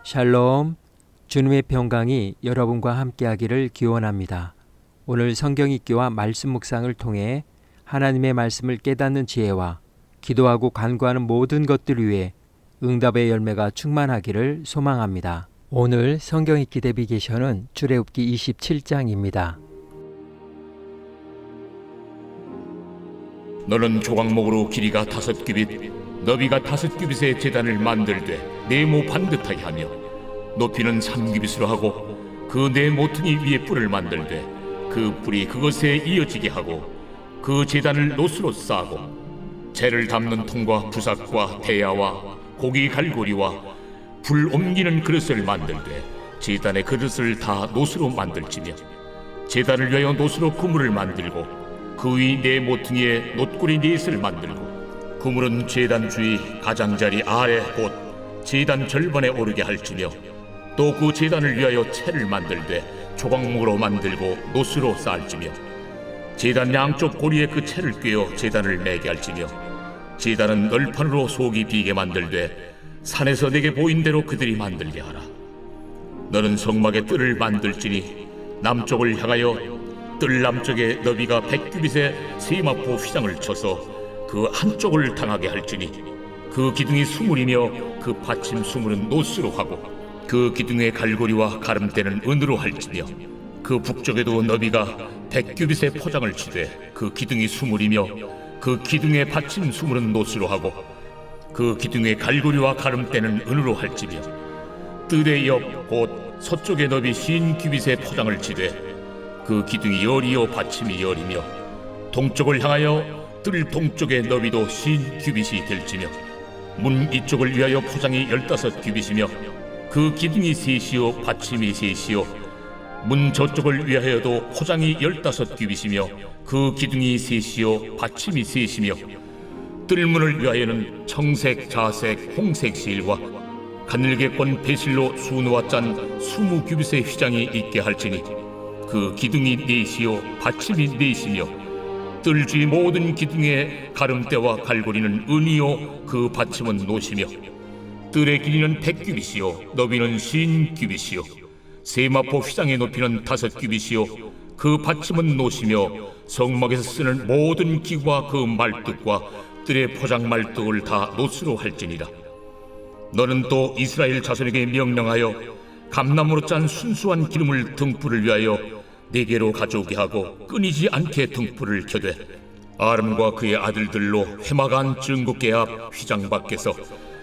샬롬, 주님의 평강이 여러분과 함께하기를 기원합니다. 오늘 성경 읽기와 말씀 묵상을 통해 하나님의 말씀을 깨닫는 지혜와 기도하고 간구하는 모든 것들 위해 응답의 열매가 충만하기를 소망합니다. 오늘 성경 읽기 내비게이션은 출애굽기 27장입니다. 너는 조각목으로 길이가 5규빗, 너비가 5규빗의 제단을 만들되 네모 반듯하게 하며 높이는 3규빗으로 하고 그 네 모퉁이 위에 뿔을 만들되 그 뿔이 그것에 이어지게 하고 그 제단을 노수로 싸고 재를 담는 통과 부삭과 대야와 고기 갈고리와 불 옮기는 그릇을 만들되 제단의 그릇을 다 노수로 만들지며 제단을 위하여 노수로 그물을 만들고 그 위 네 모퉁이에 놋구리 넷을 만들고 그물은 제단 주위 가장자리 아래 곧 제단 절반에 오르게 할지며 또 그 제단을 위하여 채를 만들되 조각목으로 만들고 노수로 쌓을지며 제단 양쪽 고리에 그 채를 꿰어 제단을 매게 할지며 제단은 널판으로 속이 비게 만들되 산에서 내게 보인 대로 그들이 만들게 하라. 너는 성막의 뜰을 만들지니 남쪽을 향하여 뜰 남쪽에 너비가 100규빗의 세마포 휘장을 쳐서 그 한쪽을 당하게 할지니 그 기둥이 수물이며 그 받침 수물은 노수로 하고 그 기둥의 갈고리와 가름대는 은으로 할지며 그 북쪽에도 너비가 100규빗의 포장을 치되 그 기둥이 수물이며 그 기둥의 받침 수물은 노수로 하고 그 기둥의 갈고리와 가름대는 은으로 할지며 뜰의 옆 곧 서쪽에 너비 50규빗의 포장을 치되 그 기둥이 열이요 받침이 열이며 동쪽을 향하여 뜰 동쪽의 너비도 50규빗이 될지며 문 이쪽을 위하여 포장이 15규빗이며 그 기둥이 셋이요 받침이 셋이요 문 저쪽을 위하여도 포장이 15규빗이며 그 기둥이 셋이요 받침이 셋이며 뜰문을 위하여는 청색, 자색, 홍색 실과 가늘게꼰 배실로 수놓아 짠 20규빗의 휘장이 있게 할지니 그 기둥이 넷이요 받침이 넷이며 뜰 주위 모든 기둥의 가름대와 갈고리는 은이요 그 받침은 노시며 뜰의 길이는 100규빗이요 너비는 50규빗이요 세마포 휘장의 높이는 5규빗이요 그 받침은 노시며 성막에서 쓰는 모든 기구와 그 말뚝과 뜰의 포장 말뚝을 다 노수로 할지니라. 너는 또 이스라엘 자손에게 명령하여 감나무로 짠 순수한 기름을 등불을 위하여 네게로 가져오게 하고 끊이지 않게 등불을 켜되 아름과 그의 아들들로 회막안 증거궤 앞 휘장 밖에서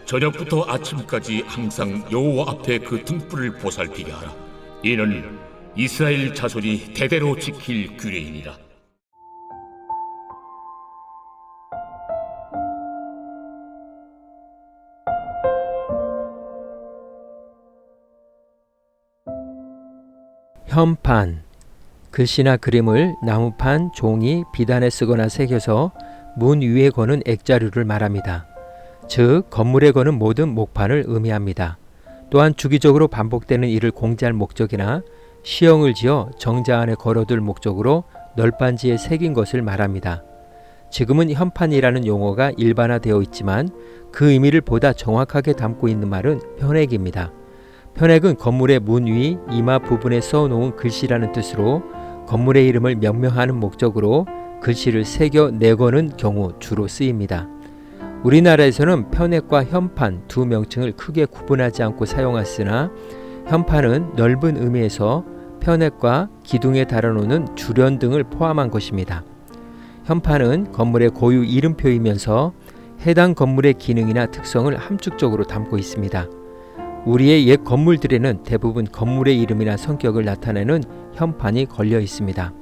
저녁부터 아침까지 항상 여호와 앞에 그 등불을 보살피게 하라. 이는 이스라엘 자손이 대대로 지킬 규례이니라. 현판, 글씨나 그림을 나무판, 종이, 비단에 쓰거나 새겨서 문 위에 거는 액자류를 말합니다. 즉 건물에 거는 모든 목판을 의미합니다. 또한 주기적으로 반복되는 일을 공지할 목적이나 시형을 지어 정자 안에 걸어둘 목적으로 널빤지에 새긴 것을 말합니다. 지금은 현판이라는 용어가 일반화되어 있지만 그 의미를 보다 정확하게 담고 있는 말은 편액입니다. 편액은 건물의 문 위 이마 부분에 써놓은 글씨라는 뜻으로 건물의 이름을 명명하는 목적으로 글씨를 새겨 내거는 경우 주로 쓰입니다. 우리나라에서는 편액과 현판 두 명칭을 크게 구분하지 않고 사용하으나 현판은 넓은 의미에서 편액과 기둥에 달아놓는 주련 등을 포함한 것입니다. 현판은 건물의 고유 이름표이면서 해당 건물의 기능이나 특성을 함축적으로 담고 있습니다. 우리의 옛 건물들에는 대부분 건물의 이름이나 성격을 나타내는 현판이 걸려 있습니다.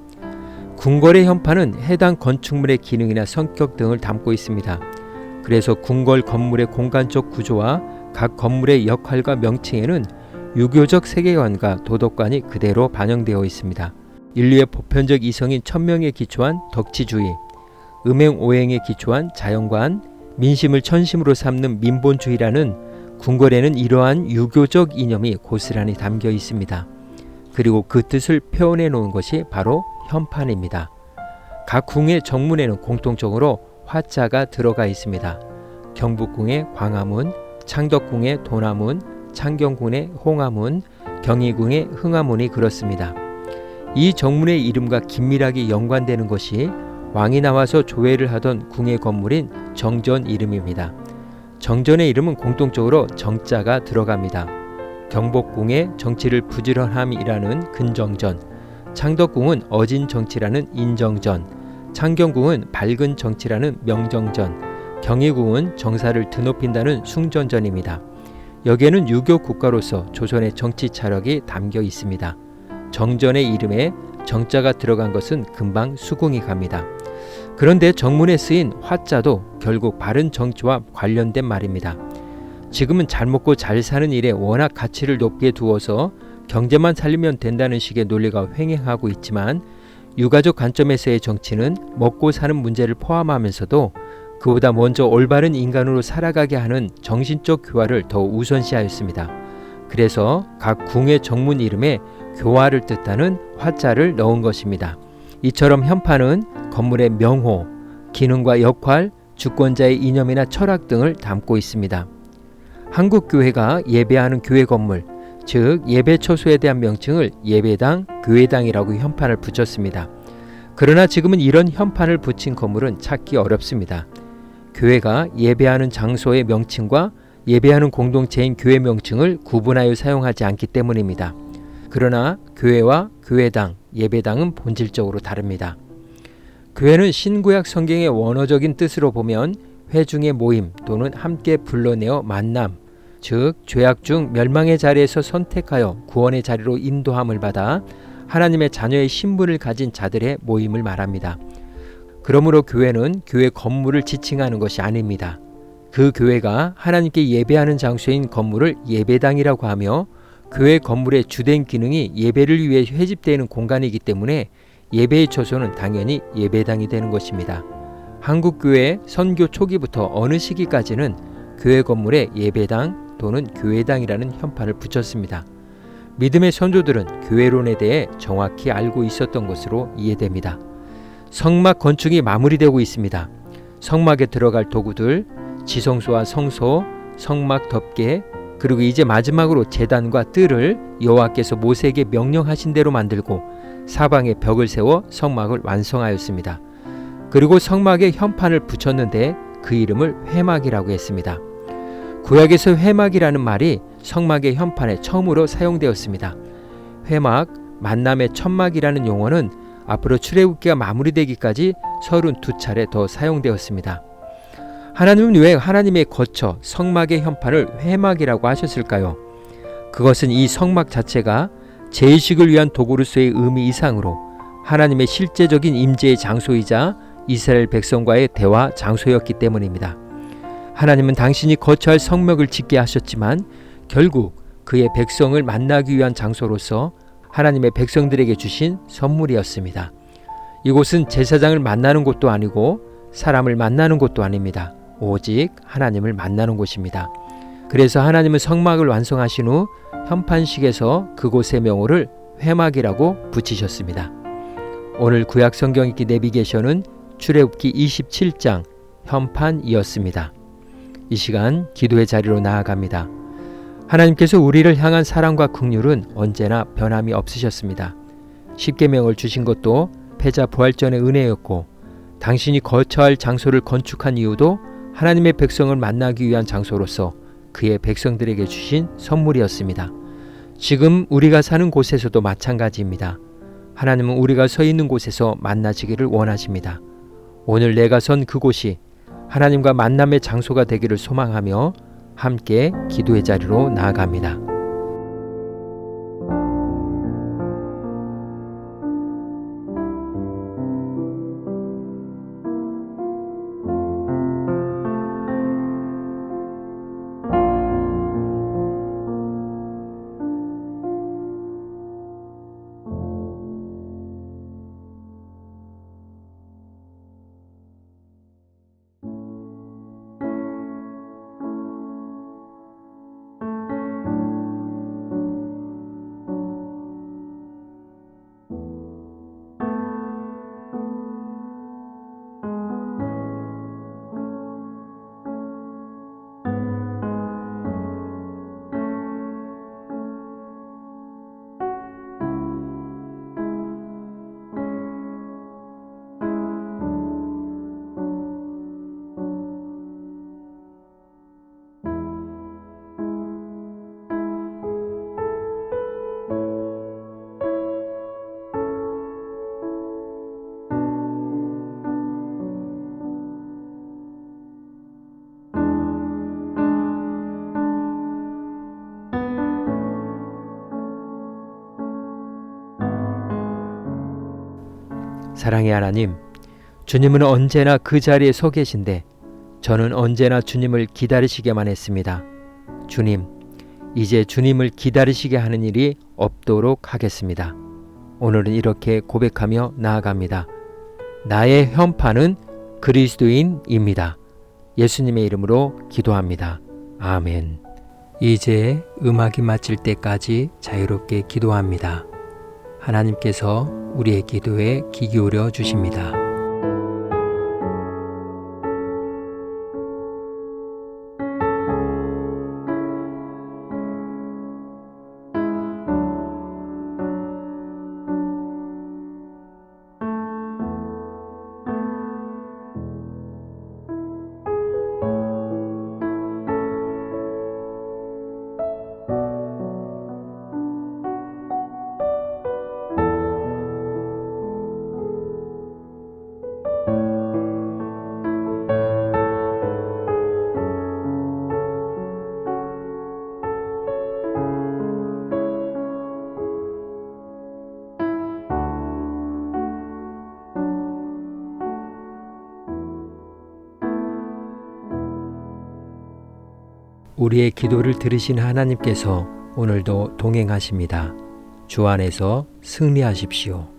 궁궐의 현판은 해당 건축물의 기능이나 성격 등을 담고 있습니다. 그래서 궁궐 건물의 공간적 구조와 각 건물의 역할과 명칭에는 유교적 세계관과 도덕관이 그대로 반영되어 있습니다. 인류의 보편적 이성인 천명에 기초한 덕치주의, 음행오행에 기초한 자연관, 민심을 천심으로 삼는 민본주의라는 궁궐에는 이러한 유교적 이념이 고스란히 담겨 있습니다. 그리고 그 뜻을 표현해 놓은 것이 바로 현판입니다. 각 궁의 정문에는 공통적으로 화자가 들어가 있습니다. 경복궁의 광화문, 창덕궁의 도남문, 창경궁의 홍화문, 경희궁의 흥화문이 그렇습니다. 이 정문의 이름과 긴밀하게 연관되는 것이 왕이 나와서 조회를 하던 궁의 건물인 정전 이름입니다. 정전의 이름은 공통적으로 정자가 들어갑니다. 경복궁의 정치를 부지런함이라는 근정전, 창덕궁은 어진 정치라는 인정전, 창경궁은 밝은 정치라는 명정전, 경희궁은 정사를 드높인다는 숭전전입니다. 여기에는 유교 국가로서 조선의 정치 차력이 담겨 있습니다. 정전의 이름에 정자가 들어간 것은 금방 수긍이 갑니다. 그런데 정문에 쓰인 화자도 결국 바른 정치와 관련된 말입니다. 지금은 잘 먹고 잘 사는 일에 워낙 가치를 높게 두어서 경제만 살리면 된다는 식의 논리가 횡행하고 있지만 유가족 관점에서의 정치는 먹고 사는 문제를 포함하면서도 그보다 먼저 올바른 인간으로 살아가게 하는 정신적 교화를 더 우선시하였습니다. 그래서 각 궁의 정문 이름에 교화를 뜻하는 화자를 넣은 것입니다. 이처럼 현판은 건물의 명호, 기능과 역할, 주권자의 이념이나 철학 등을 담고 있습니다. 한국 교회가 예배하는 교회 건물, 즉 예배 처소에 대한 명칭을 예배당, 교회당이라고 현판을 붙였습니다. 그러나 지금은 이런 현판을 붙인 건물은 찾기 어렵습니다. 교회가 예배하는 장소의 명칭과 예배하는 공동체인 교회 명칭을 구분하여 사용하지 않기 때문입니다. 그러나 교회와 교회당, 예배당은 본질적으로 다릅니다. 교회는 신구약 성경의 원어적인 뜻으로 보면 회중의 모임 또는 함께 불러내어 만남, 즉 죄악 중 멸망의 자리에서 선택하여 구원의 자리로 인도함을 받아 하나님의 자녀의 신분을 가진 자들의 모임을 말합니다. 그러므로 교회는 교회 건물을 지칭하는 것이 아닙니다. 그 교회가 하나님께 예배하는 장소인 건물을 예배당이라고 하며 교회 건물의 주된 기능이 예배를 위해 회집되는 공간이기 때문에 예배의 처소는 당연히 예배당이 되는 것입니다. 한국교회 선교 초기부터 어느 시기까지는 교회 건물에 예배당 또는 교회당이라는 현판을 붙였습니다. 믿음의 선조들은 교회론에 대해 정확히 알고 있었던 것으로 이해됩니다. 성막 건축이 마무리되고 있습니다. 성막에 들어갈 도구들, 지성소와 성소, 성막 덮개, 그리고 이제 마지막으로 제단과 뜰을 여호와께서 모세에게 명령하신 대로 만들고 사방에 벽을 세워 성막을 완성하였습니다. 그리고 성막에 현판을 붙였는데 그 이름을 회막이라고 했습니다. 구약에서 회막이라는 말이 성막의 현판에 처음으로 사용되었습니다. 회막, 만남의 천막이라는 용어는 앞으로 출애굽기가 마무리되기까지 32차례 더 사용되었습니다. 하나님은 왜 하나님의 거처 성막의 현판을 회막이라고 하셨을까요? 그것은 이 성막 자체가 제의식을 위한 도구로서의 의미 이상으로 하나님의 실제적인 임재의 장소이자 이스라엘 백성과의 대화 장소였기 때문입니다. 하나님은 당신이 거처할 성막을 짓게 하셨지만 결국 그의 백성을 만나기 위한 장소로서 하나님의 백성들에게 주신 선물이었습니다. 이곳은 제사장을 만나는 곳도 아니고 사람을 만나는 곳도 아닙니다. 오직 하나님을 만나는 곳입니다. 그래서 하나님은 성막을 완성하신 후 현판식에서 그곳의 명호를 회막이라고 붙이셨습니다. 오늘 구약 성경 읽기 내비게이션은 출애굽기 27장 현판이었습니다. 이 시간 기도의 자리로 나아갑니다. 하나님께서 우리를 향한 사랑과 긍휼은 언제나 변함이 없으셨습니다. 십계명을 주신 것도 패자 부활전의 은혜였고 당신이 거처할 장소를 건축한 이유도 하나님의 백성을 만나기 위한 장소로서 그의 백성들에게 주신 선물이었습니다. 지금 우리가 사는 곳에서도 마찬가지입니다. 하나님은 우리가 서 있는 곳에서 만나지기를 원하십니다. 오늘 내가 선 그곳이 하나님과 만남의 장소가 되기를 소망하며 함께 기도의 자리로 나아갑니다. 사랑의 하나님, 주님은 언제나 그 자리에 서 계신데 저는 언제나 주님을 기다리시게만 했습니다. 주님, 이제 주님을 기다리시게 하는 일이 없도록 하겠습니다. 오늘은 이렇게 고백하며 나아갑니다. 나의 현판은 그리스도인입니다. 예수님의 이름으로 기도합니다. 아멘. 이제 음악이 마칠 때까지 자유롭게 기도합니다. 하나님께서 우리의 기도에 귀 기울여 주십니다. 우리의 기도를 들으신 하나님께서 오늘도 동행하십니다. 주 안에서 승리하십시오.